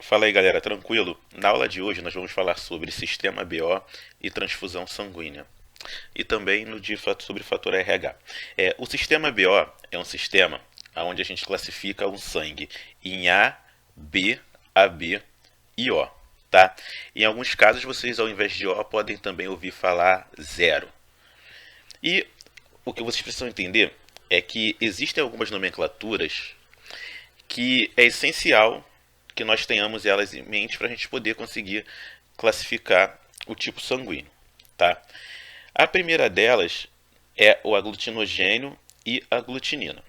Fala aí, galera, tranquilo? Na aula de hoje nós vamos falar sobre sistema BO e transfusão sanguínea. E também sobre fator RH. O sistema BO é um sistema onde a gente classifica o sangue em A, B, AB e O. Tá? Em alguns casos, vocês, ao invés de O, podem também ouvir falar zero. E o que vocês precisam entender é que existem algumas nomenclaturas que é essencial que nós tenhamos elas em mente para a gente poder conseguir classificar o tipo sanguíneo. Tá? A primeira delas é o aglutinogênio e a glutinina.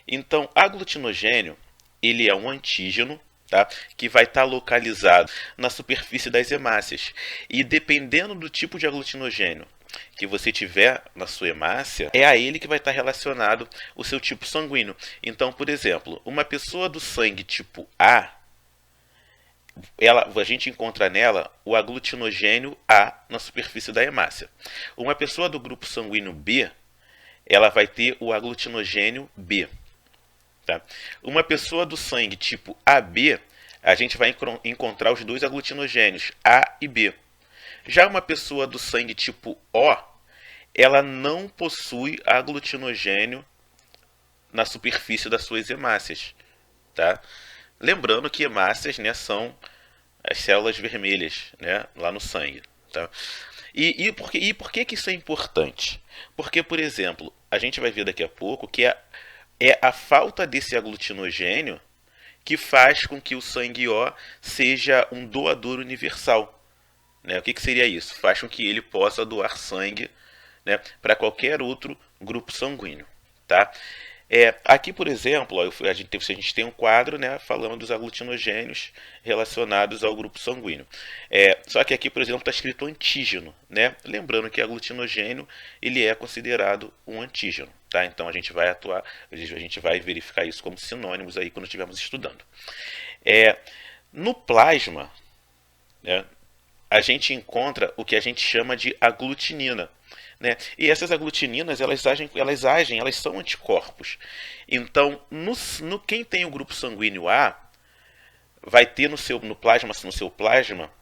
Então, aglutinogênio ele é um antígeno, tá, que vai estar localizado na superfície das hemácias. E dependendo do tipo de aglutinogênio que você tiver na sua hemácia, é a ele que vai estar relacionado o seu tipo sanguíneo. Então, por exemplo, uma pessoa do sangue tipo A, a gente encontra nela o aglutinogênio A na superfície da hemácia. Uma pessoa do grupo sanguíneo B, ela vai ter o aglutinogênio B. Tá? Uma pessoa do sangue tipo AB, a gente vai encontrar os dois aglutinogênios, A e B. Já uma pessoa do sangue tipo O, ela não possui aglutinogênio na superfície das suas hemácias. Tá? Lembrando que hemácias, né, são as células vermelhas, né, lá no sangue. Tá? E por que isso é importante? Porque, por exemplo, a gente vai ver daqui a pouco que é a falta desse aglutinogênio que faz com que o sangue O seja um doador universal. Né? O que seria isso? Faz com que ele possa doar sangue, né, para qualquer outro grupo sanguíneo. Tá? Aqui, por exemplo, a gente tem um quadro, né, falando dos aglutinogênios relacionados ao grupo sanguíneo. Só que aqui, por exemplo, está escrito antígeno. Né? Lembrando que aglutinogênio ele é considerado um antígeno. Tá? Então a gente vai verificar isso como sinônimos aí quando estivermos estudando. No plasma, né, a gente encontra o que a gente chama de aglutinina. Né? E essas aglutininas elas são anticorpos. Então, quem tem o grupo sanguíneo A vai ter no seu plasma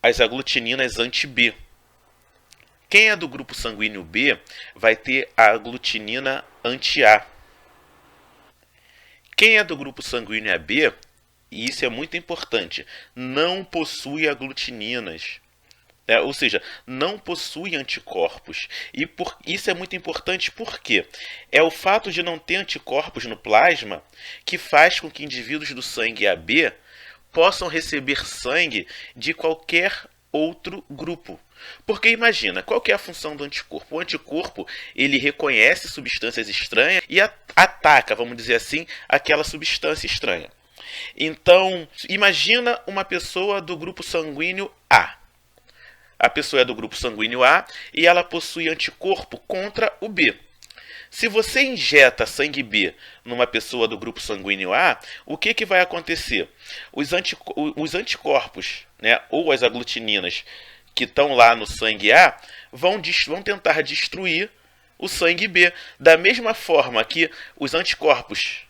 as aglutininas anti-B. Quem é do grupo sanguíneo B vai ter a aglutinina anti-A. Quem é do grupo sanguíneo AB, e isso é muito importante, não possui aglutininas. Ou seja, não possui anticorpos. E isso é muito importante porque é o fato de não ter anticorpos no plasma que faz com que indivíduos do sangue AB possam receber sangue de qualquer outro grupo. Porque imagina, qual que é a função do anticorpo? O anticorpo, ele reconhece substâncias estranhas e ataca, vamos dizer assim, aquela substância estranha. Então, imagina uma pessoa do grupo sanguíneo A. A pessoa é do grupo sanguíneo A e ela possui anticorpo contra o B. Se você injeta sangue B numa pessoa do grupo sanguíneo A, o que vai acontecer? Os anticorpos, né, ou as aglutininas que estão lá no sangue A vão tentar destruir o sangue B. Da mesma forma que os anticorpos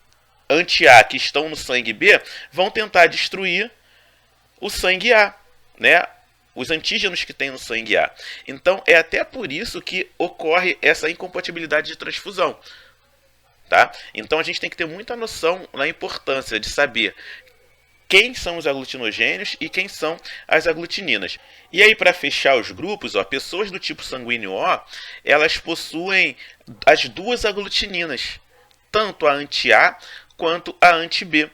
anti-A que estão no sangue B vão tentar destruir o sangue A, né? Os antígenos que tem no sangue A. Então, é até por isso que ocorre essa incompatibilidade de transfusão. Tá? Então, a gente tem que ter muita noção na importância de saber quem são os aglutinogênios e quem são as aglutininas. E aí, para fechar os grupos, pessoas do tipo sanguíneo O, elas possuem as duas aglutininas, tanto a anti-A quanto a anti-B.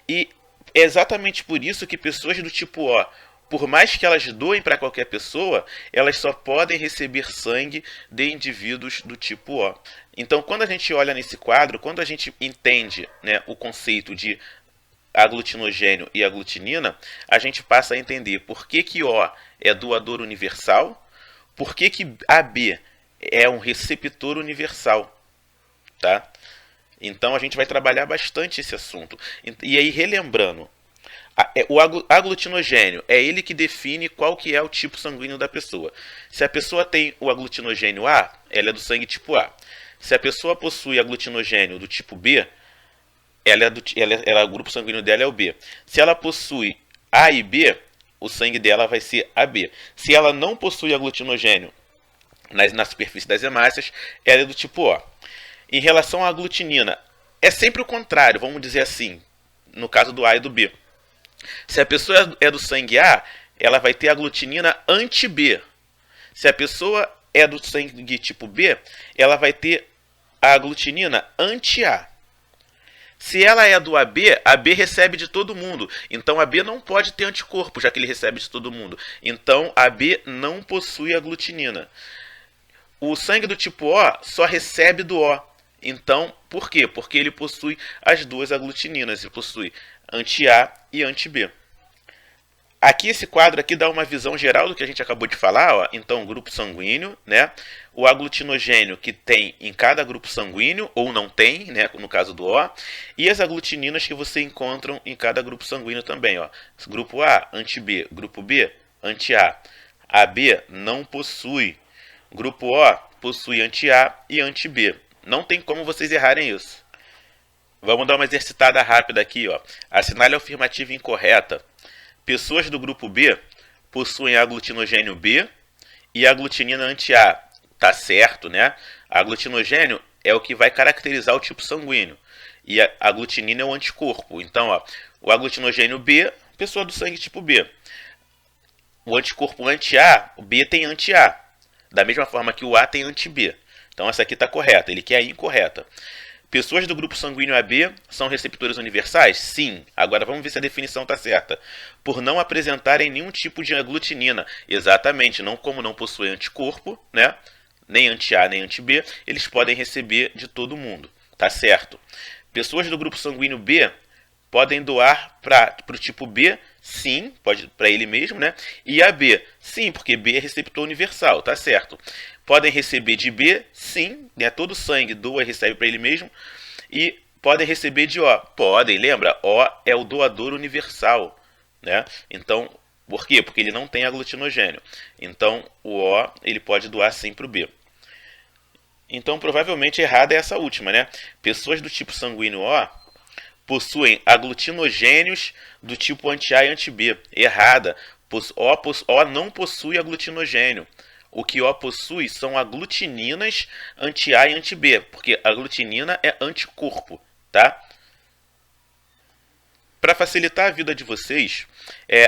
E é exatamente por isso que pessoas do tipo O, por mais que elas doem para qualquer pessoa, elas só podem receber sangue de indivíduos do tipo O. Então, quando a gente olha nesse quadro, quando a gente entende, né, o conceito de aglutinogênio e aglutinina, a gente passa a entender por que O é doador universal, por que AB é um receptor universal. Tá? Então, a gente vai trabalhar bastante esse assunto. E aí, relembrando, o aglutinogênio é ele que define qual que é o tipo sanguíneo da pessoa. Se a pessoa tem o aglutinogênio A, ela é do sangue tipo A. Se a pessoa possui aglutinogênio do tipo B, o grupo sanguíneo dela é o B. Se ela possui A e B, o sangue dela vai ser AB. Se ela não possui aglutinogênio na superfície das hemácias, ela é do tipo O. Em relação à aglutinina, é sempre o contrário, vamos dizer assim, no caso do A e do B. Se a pessoa é do sangue A, ela vai ter aglutinina anti-B. Se a pessoa é do sangue tipo B, ela vai ter a aglutinina anti-A. Se ela é do AB, AB recebe de todo mundo. Então AB não pode ter anticorpo, já que ele recebe de todo mundo. Então AB não possui aglutinina. O sangue do tipo O só recebe do O. Então, por quê? Porque ele possui as duas aglutininas. Ele possui anti-A e anti-B. Aqui esse quadro aqui dá uma visão geral do que a gente acabou de falar, ó. Então, grupo sanguíneo, né? O aglutinogênio que tem em cada grupo sanguíneo, ou não tem, né? No caso do O, e as aglutininas que você encontra em cada grupo sanguíneo também, ó. Grupo A, anti-B. Grupo B, anti-A. AB não possui. Grupo O possui anti-A e anti-B. Não tem como vocês errarem isso. Vamos dar uma exercitada rápida aqui, ó. Assinale a afirmativa incorreta. Pessoas do grupo B possuem aglutinogênio B e aglutinina anti-A. Tá certo, né? A aglutinogênio é o que vai caracterizar o tipo sanguíneo. E a aglutinina é o anticorpo. Então, ó, o aglutinogênio B, pessoa do sangue tipo B. O anticorpo anti-A, o B tem anti-A. Da mesma forma que o A tem anti-B. Então, essa aqui está correta. Ele quer a incorreta. Pessoas do grupo sanguíneo AB são receptores universais? Sim. Agora vamos ver se a definição está certa. Por não apresentarem nenhum tipo de aglutinina. Exatamente. Como não possuem anticorpo, né? Nem anti-A nem anti-B, eles podem receber de todo mundo. Tá certo. Pessoas do grupo sanguíneo B podem doar para o tipo B? Sim, pode para ele mesmo, né? E AB? Sim, porque B é receptor universal, tá certo. Podem receber de B? Sim, né? Todo sangue doa e recebe para ele mesmo. E podem receber de O? Podem, lembra? O é o doador universal, né? Então, por quê? Porque ele não tem aglutinogênio. Então, o O ele pode doar sim para o B. Então, provavelmente errada é essa última, né? Pessoas do tipo sanguíneo O possuem aglutinogênios do tipo anti-A e anti-B. Errada. O não possui aglutinogênio. O que O possui são aglutininas anti-A e anti-B, porque a aglutinina é anticorpo, tá? Para facilitar a vida de vocês,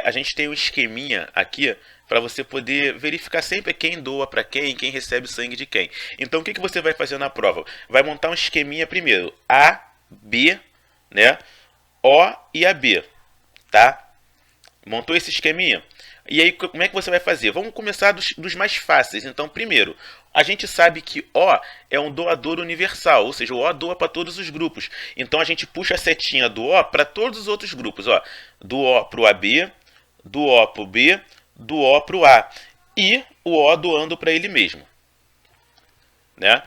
a gente tem um esqueminha aqui para você poder verificar sempre quem doa para quem recebe sangue de quem. Então, o que você vai fazer na prova? Vai montar um esqueminha primeiro. A, B, né? O e AB, tá? Montou esse esqueminha? E aí, como é que você vai fazer? Vamos começar dos mais fáceis. Então, primeiro, a gente sabe que O é um doador universal, ou seja, o O doa para todos os grupos. Então, a gente puxa a setinha do O para todos os outros grupos. Ó, do O para o AB, do O para o B, do O para o A. E o O doando para ele mesmo, né?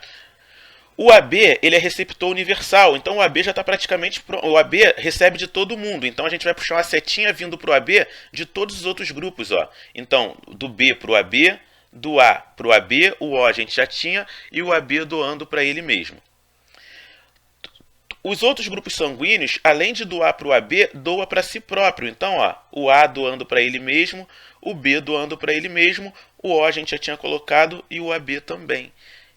O AB ele é receptor universal, então o AB já está praticamente pronto. O AB recebe de todo mundo, então a gente vai puxar uma setinha vindo para o AB de todos os outros grupos. Ó. Então, do B para o AB, do A para o AB, o O a gente já tinha, e o AB doando para ele mesmo. Os outros grupos sanguíneos, além de doar para o AB, doa para si próprio. Então, ó, o A doando para ele mesmo, o B doando para ele mesmo, o O a gente já tinha colocado e o AB também.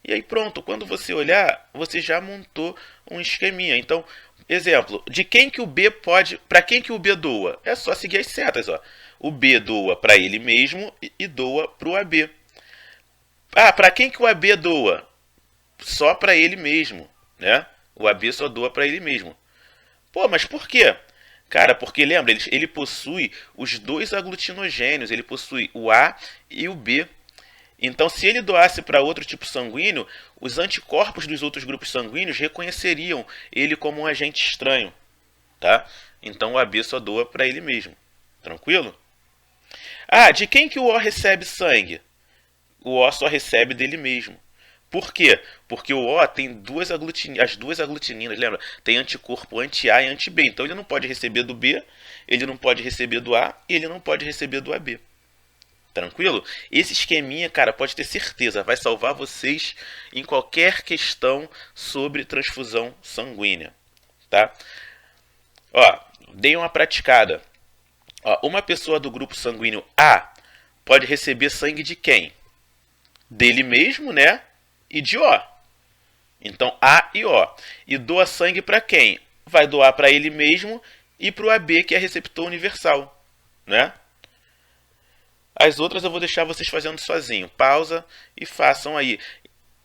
E aí pronto, quando você olhar, você já montou um esqueminha. Então, exemplo, de quem que o B pode, para quem que o B doa? É só seguir as setas, ó. O B doa para ele mesmo e doa para o AB. Ah, para quem que o AB doa? Só para ele mesmo, né? O AB só doa para ele mesmo. Pô, mas por quê? Cara, porque lembra, ele possui os dois aglutinogênios, ele possui o A e o B. Então, se ele doasse para outro tipo sanguíneo, os anticorpos dos outros grupos sanguíneos reconheceriam ele como um agente estranho, tá? Então, o AB só doa para ele mesmo. Tranquilo? Ah, de quem que o O recebe sangue? O O só recebe dele mesmo. Por quê? Porque o O tem as duas aglutininas, lembra? Tem anticorpo anti-A e anti-B. Então, ele não pode receber do B, ele não pode receber do A e ele não pode receber do AB. Tranquilo? Esse esqueminha, cara, pode ter certeza, vai salvar vocês em qualquer questão sobre transfusão sanguínea, tá? Ó, dei uma praticada. Ó, uma pessoa do grupo sanguíneo A pode receber sangue de quem? Dele mesmo, né? E de O. Então, A e O. E doa sangue para quem? Vai doar para ele mesmo e para o AB, que é receptor universal, né? As outras eu vou deixar vocês fazendo sozinho. Pausa e façam aí.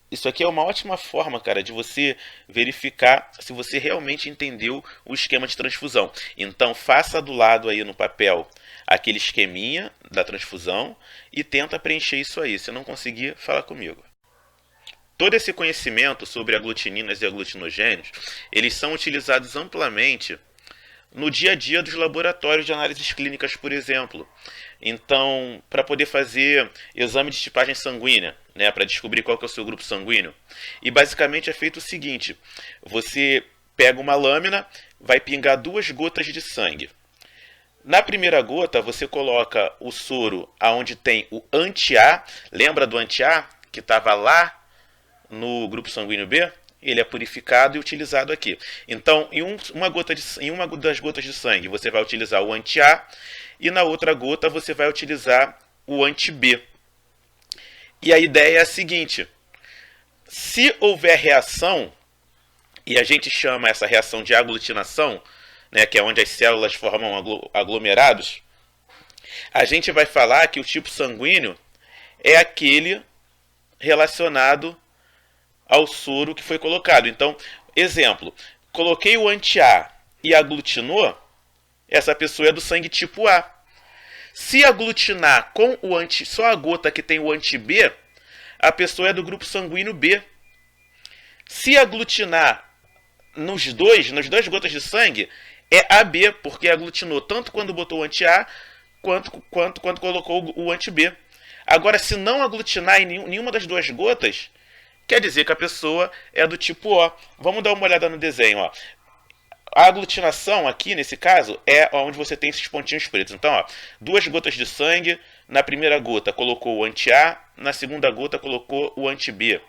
Isso aqui é uma ótima forma, cara, de você verificar se você realmente entendeu o esquema de transfusão. Então, faça do lado aí no papel aquele esqueminha da transfusão e tenta preencher isso aí. Se não conseguir, fala comigo. Todo esse conhecimento sobre aglutininas e aglutinogênios, eles são utilizados amplamente no dia a dia dos laboratórios de análises clínicas, por exemplo. Então, para poder fazer exame de tipagem sanguínea, né, para descobrir qual que é o seu grupo sanguíneo. E basicamente é feito o seguinte: você pega uma lâmina, vai pingar 2 gotas de sangue. Na primeira gota, você coloca o soro aonde tem o anti-A. Lembra do anti-A que estava lá no grupo sanguíneo B? Ele é purificado e utilizado aqui. Então, em uma das gotas de sangue, você vai utilizar o anti-A e na outra gota você vai utilizar o anti-B. E a ideia é a seguinte: se houver reação, e a gente chama essa reação de aglutinação, né, que é onde as células formam aglomerados, a gente vai falar que o tipo sanguíneo é aquele relacionado ao soro que foi colocado. Então, exemplo, coloquei o anti-A e aglutinou, essa pessoa é do sangue tipo A. Se aglutinar com só a gota que tem o anti-B, a pessoa é do grupo sanguíneo B. Se aglutinar nas 2 gotas de sangue, é AB, porque aglutinou tanto quando botou o anti-A quanto quando colocou o anti-B. Agora, se não aglutinar em nenhuma das 2 gotas, quer dizer que a pessoa é do tipo O. Vamos dar uma olhada no desenho. Ó. A aglutinação aqui, nesse caso, é onde você tem esses pontinhos pretos. Então, ó, 2 gotas de sangue. Na primeira gota colocou o anti-A, na segunda gota colocou o anti-B.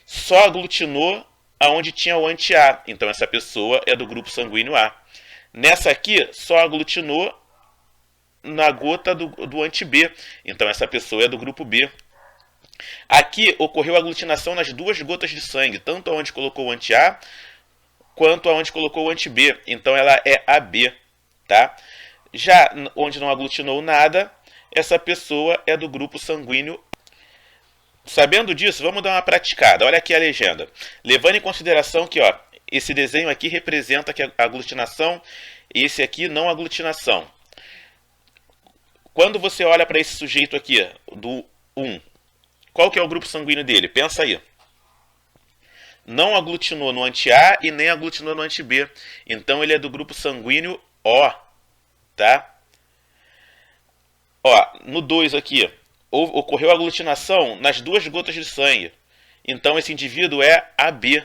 Só aglutinou aonde tinha o anti-A. Então, essa pessoa é do grupo sanguíneo A. Nessa aqui, só aglutinou na gota do anti-B. Então, essa pessoa é do grupo B. Aqui ocorreu aglutinação nas 2 gotas de sangue, tanto onde colocou o anti-A quanto onde colocou o anti-B. Então ela é AB, tá? Já onde não aglutinou nada, essa pessoa é do grupo sanguíneo. Sabendo disso, vamos dar uma praticada. Olha aqui a legenda. Levando em consideração que, ó, esse desenho aqui representa a aglutinação e esse aqui não aglutinação. Quando você olha para esse sujeito aqui, do 1, qual que é o grupo sanguíneo dele? Pensa aí. Não aglutinou no anti-A e nem aglutinou no anti-B. Então ele é do grupo sanguíneo O, tá? Ó, no 2 aqui, ocorreu aglutinação nas 2 gotas de sangue. Então esse indivíduo é AB.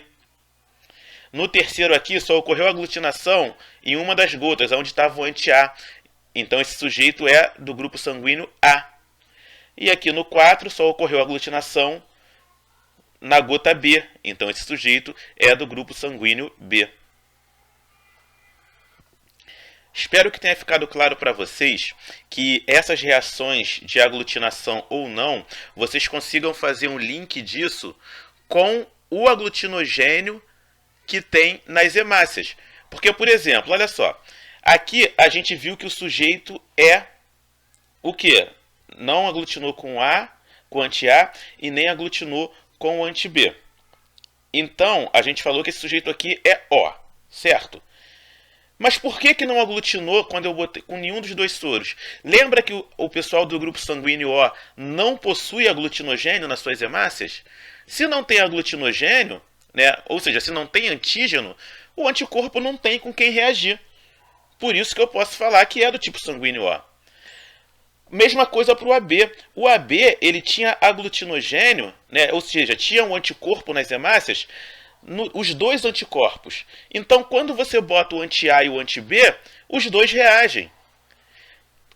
No terceiro aqui, só ocorreu aglutinação em uma das gotas, onde estava o anti-A. Então esse sujeito é do grupo sanguíneo A. E aqui no 4 só ocorreu aglutinação na gota B. Então esse sujeito é do grupo sanguíneo B. Espero que tenha ficado claro para vocês que essas reações de aglutinação ou não, vocês consigam fazer um link disso com o aglutinogênio que tem nas hemácias. Porque, por exemplo, olha só, aqui a gente viu que o sujeito é o quê? Não aglutinou com A, com anti-A, e nem aglutinou com o anti-B. Então, a gente falou que esse sujeito aqui é O, certo? Mas por que não aglutinou quando eu botei com nenhum dos 2 soros? Lembra que o pessoal do grupo sanguíneo O não possui aglutinogênio nas suas hemácias? Se não tem aglutinogênio, né, ou seja, se não tem antígeno, o anticorpo não tem com quem reagir. Por isso que eu posso falar que é do tipo sanguíneo O. Mesma coisa para o AB. O AB ele tinha aglutinogênio, né, ou seja, tinha um anticorpo nas hemácias, os 2 anticorpos. Então, quando você bota o anti-A e o anti-B, os 2 reagem.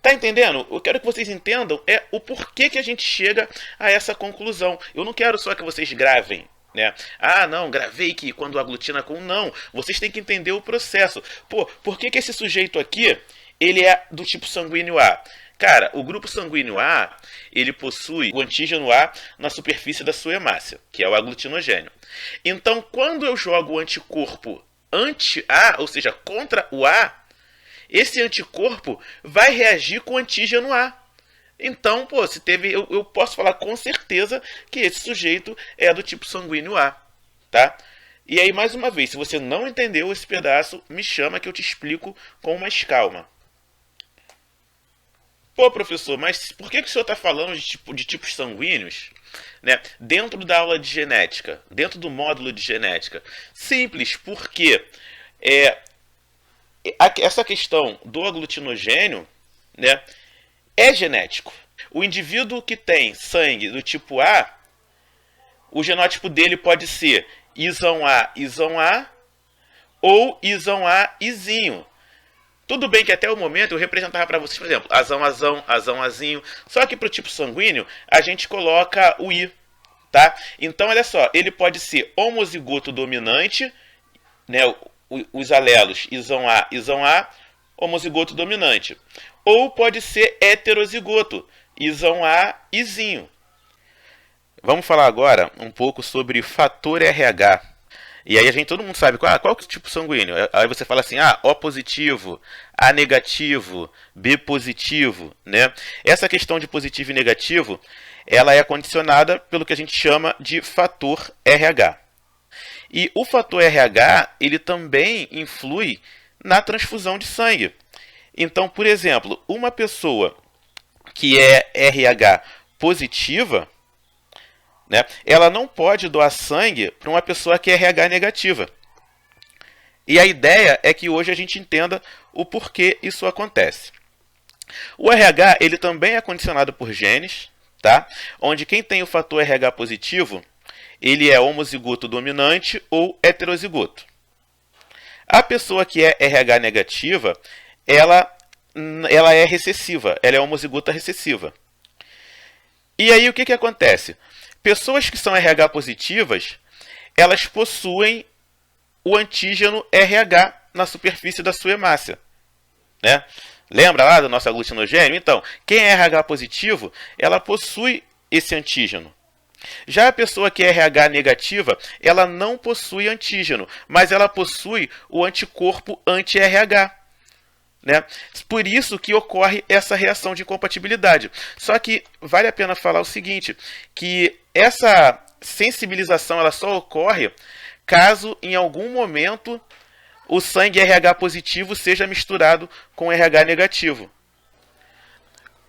Tá entendendo? Eu quero que vocês entendam o porquê que a gente chega a essa conclusão. Eu não quero só que vocês gravem, né? Ah, não, gravei que quando aglutina com... Não, vocês têm que entender o processo. Pô, por que esse sujeito aqui, ele é do tipo sanguíneo A? Cara, o grupo sanguíneo A, ele possui o antígeno A na superfície da sua hemácia, que é o aglutinogênio. Então, quando eu jogo o anticorpo anti-A, ou seja, contra o A, esse anticorpo vai reagir com o antígeno A. Então, pô, se teve, eu posso falar com certeza que esse sujeito é do tipo sanguíneo A, tá? E aí, mais uma vez, se você não entendeu esse pedaço, me chama que eu te explico com mais calma. Pô, professor, mas por que o senhor está falando de tipos sanguíneos, né, dentro da aula de genética, dentro do módulo de genética? Simples, porque essa questão do aglutinogênio, né, é genético. O indivíduo que tem sangue do tipo A, o genótipo dele pode ser isão A, ou isão A, izinho. Tudo bem que até o momento eu representava para vocês, por exemplo, azão, azinho. Só que para o tipo sanguíneo, a gente coloca o I, tá? Então, olha só, ele pode ser homozigoto dominante, né, os alelos isão A, homozigoto dominante. Ou pode ser heterozigoto, isão A, izinho. Vamos falar agora um pouco sobre fator RH. E aí todo mundo sabe qual é o tipo sanguíneo. Aí você fala assim, O positivo, A negativo, B positivo, né? Essa questão de positivo e negativo, ela é condicionada pelo que a gente chama de fator RH. E o fator RH, ele também influi na transfusão de sangue. Então, por exemplo, uma pessoa que é RH positiva, né, ela não pode doar sangue para uma pessoa que é RH negativa. E a ideia é que hoje a gente entenda o porquê isso acontece. O RH ele também é condicionado por genes, tá? Onde quem tem o fator RH positivo, ele é homozigoto dominante ou heterozigoto. A pessoa que é RH negativa, ela é recessiva, ela é homozigota recessiva. E aí o que acontece? Pessoas que são RH positivas, elas possuem o antígeno RH na superfície da sua hemácia, né? Lembra lá do nosso aglutinogênio? Então, quem é RH positivo, ela possui esse antígeno. Já a pessoa que é RH negativa, ela não possui antígeno, mas ela possui o anticorpo anti-RH. Né? Por isso que ocorre essa reação de incompatibilidade. Só que vale a pena falar o seguinte, que essa sensibilização ela só ocorre caso em algum momento o sangue RH positivo seja misturado com RH negativo.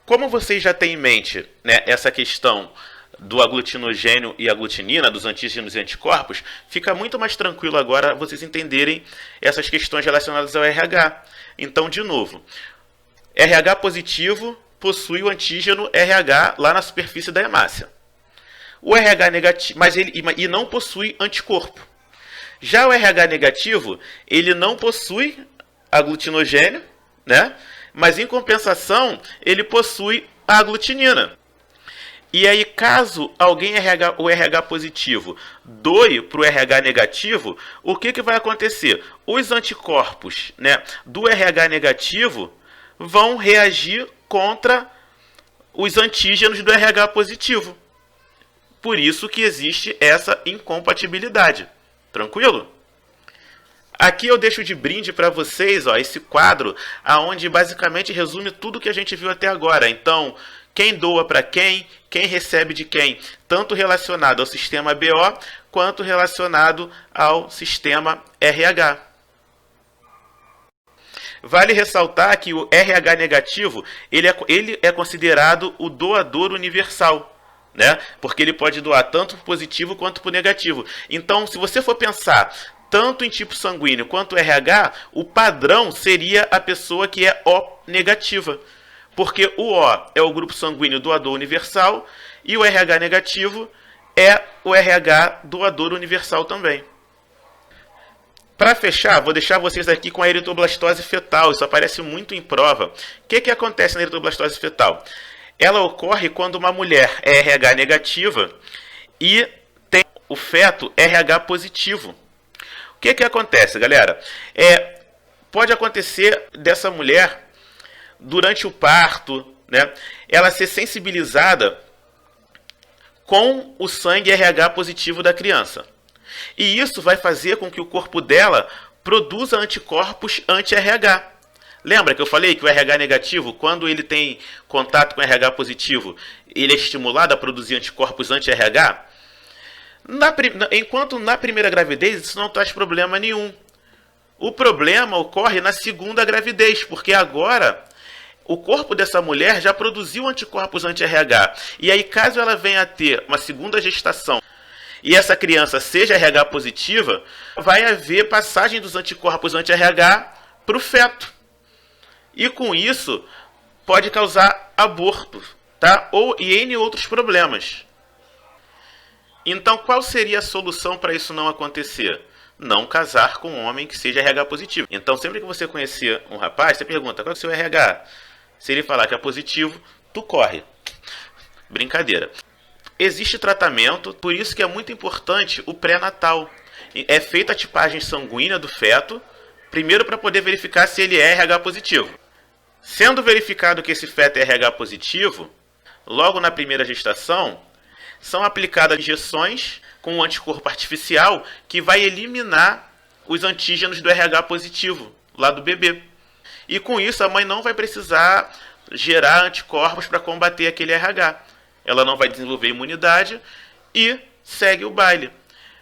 Como vocês já têm em mente, né, essa questão do aglutinogênio e aglutinina, dos antígenos e anticorpos, fica muito mais tranquilo agora vocês entenderem essas questões relacionadas ao RH. Então, de novo, RH positivo possui o antígeno RH lá na superfície da hemácia. O RH negativo, mas ele não possui anticorpo. Já o RH negativo, ele não possui aglutinogênio, né? Mas em compensação, ele possui a aglutinina. E aí, caso alguém o RH positivo doe para o RH negativo, o que vai acontecer? Os anticorpos, né, do RH negativo vão reagir contra os antígenos do RH positivo. Por isso que existe essa incompatibilidade. Tranquilo? Aqui eu deixo de brinde para vocês esse quadro, onde basicamente resume tudo que a gente viu até agora. Então, quem doa para quem recebe de quem, tanto relacionado ao sistema BO, quanto relacionado ao sistema RH. Vale ressaltar que o RH negativo, ele é considerado o doador universal, né? Porque ele pode doar tanto por positivo quanto por negativo. Então, se você for pensar tanto em tipo sanguíneo quanto RH, o padrão seria a pessoa que é O negativa. Porque o O é o grupo sanguíneo doador universal e o RH negativo é o RH doador universal também. Para fechar, vou deixar vocês aqui com a eritroblastose fetal. Isso aparece muito em prova. O que acontece na eritroblastose fetal? Ela ocorre quando uma mulher é RH negativa e tem o feto RH positivo. O que acontece, galera? Pode acontecer dessa mulher, durante o parto, né, ela ser sensibilizada com o sangue RH positivo da criança. E isso vai fazer com que o corpo dela produza anticorpos anti-RH. Lembra que eu falei que o RH negativo, quando ele tem contato com o RH positivo, ele é estimulado a produzir anticorpos anti-RH? Enquanto na primeira gravidez isso não traz problema nenhum. O problema ocorre na segunda gravidez, porque agora o corpo dessa mulher já produziu anticorpos anti-RH. E aí, caso ela venha a ter uma segunda gestação e essa criança seja RH positiva, vai haver passagem dos anticorpos anti-RH para o feto. E com isso, pode causar aborto, tá? E N outros problemas. Então, qual seria a solução para isso não acontecer? Não casar com um homem que seja RH positivo. Então, sempre que você conhecer um rapaz, você pergunta, qual é o seu RH? Se ele falar que é positivo, tu corre. Brincadeira. Existe tratamento, por isso que é muito importante o pré-natal. É feita a tipagem sanguínea do feto, primeiro para poder verificar se ele é RH positivo. Sendo verificado que esse feto é RH positivo, logo na primeira gestação, são aplicadas injeções com um anticorpo artificial que vai eliminar os antígenos do RH positivo, lá do bebê. E com isso a mãe não vai precisar gerar anticorpos para combater aquele RH. Ela não vai desenvolver imunidade e segue o baile.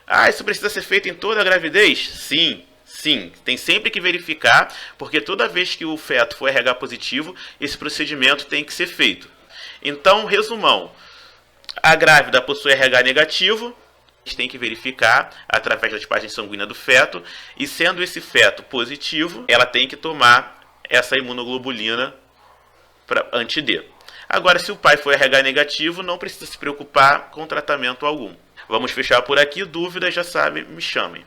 Ah, isso precisa ser feito em toda a gravidez? Sim, sim. Tem sempre que verificar, porque toda vez que o feto for RH positivo, esse procedimento tem que ser feito. Então, resumão. A grávida possui RH negativo, a gente tem que verificar através da tipagem sanguínea do feto, e sendo esse feto positivo, ela tem que tomar essa imunoglobulina anti-D. Agora, se o pai for RH negativo, não precisa se preocupar com tratamento algum. Vamos fechar por aqui. Dúvidas, já sabe, me chamem.